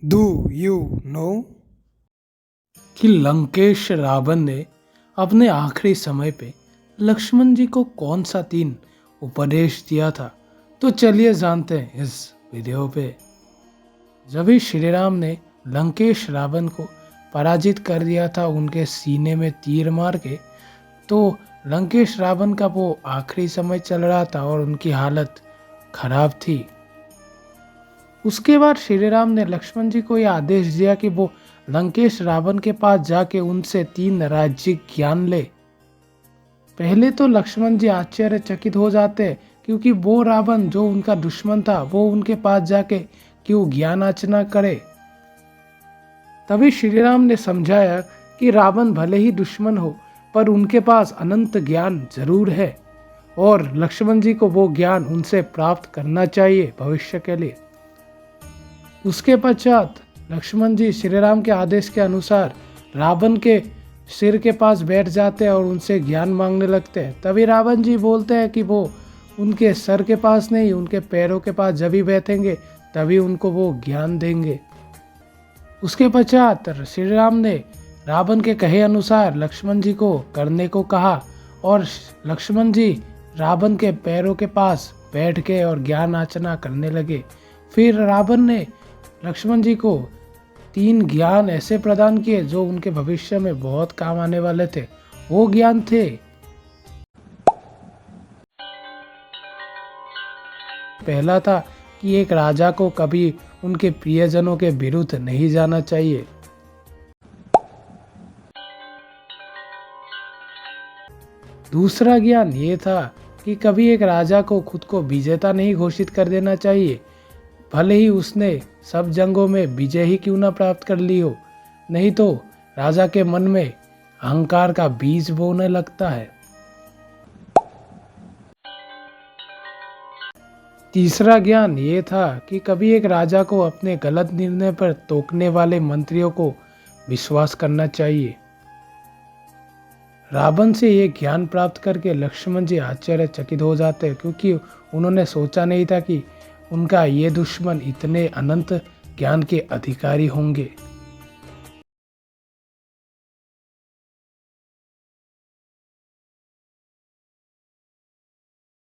Do you know कि लंकेश रावण ने अपने आखिरी समय पे लक्ष्मण जी को कौन सा 3 उपदेश दिया था? तो चलिए जानते हैं इस वीडियो पे। जब भी श्री राम ने लंकेश रावण को पराजित कर दिया था उनके सीने में तीर मार के, तो लंकेश रावण का वो आखिरी समय चल रहा था और उनकी हालत खराब थी। उसके बाद श्री राम ने लक्ष्मण जी को यह आदेश दिया कि वो लंकेश रावण के पास जाके उनसे 3 राज्य ज्ञान ले। पहले तो लक्ष्मण जी आश्चर्यचकित हो जाते क्योंकि वो रावण जो उनका दुश्मन था वो उनके पास जाके क्यों ज्ञान याचना करे। तभी श्री राम ने समझाया कि रावण भले ही दुश्मन हो पर उनके पास अनंत ज्ञान जरूर है और लक्ष्मण जी को वो ज्ञान उनसे प्राप्त करना चाहिए भविष्य के लिए। उसके पश्चात लक्ष्मण जी श्री राम के आदेश के अनुसार रावण के सिर के पास बैठ जाते हैं और उनसे ज्ञान मांगने लगते हैं। तभी रावण जी बोलते हैं कि वो उनके सर के पास नहीं, उनके पैरों के पास जब भी बैठेंगे तभी उनको वो ज्ञान देंगे। उसके पश्चात श्री राम ने रावण के कहे अनुसार लक्ष्मण जी को करने को कहा और लक्ष्मण जी रावण के पैरों के पास बैठ के और ज्ञान याचना करने लगे। फिर रावण ने लक्ष्मण जी को 3 ज्ञान ऐसे प्रदान किए जो उनके भविष्य में बहुत काम आने वाले थे। वो ज्ञान थे, पहला था कि एक राजा को कभी उनके प्रियजनों के विरुद्ध नहीं जाना चाहिए। दूसरा ज्ञान ये था कि कभी एक राजा को खुद को विजेता नहीं घोषित कर देना चाहिए, भले ही उसने सब जंगों में विजय ही क्यों ना प्राप्त कर ली हो, नहीं तो राजा के मन में अहंकार का बीज बोने लगता है। तीसरा ज्ञान ये था कि कभी एक राजा को अपने गलत निर्णय पर टोकने वाले मंत्रियों को विश्वास करना चाहिए। रावण से ये ज्ञान प्राप्त करके लक्ष्मण जी आश्चर्यचकित हो जाते क्योंकि उन्होंने सोचा नहीं था कि उनका ये दुश्मन इतने अनंत ज्ञान के अधिकारी होंगे।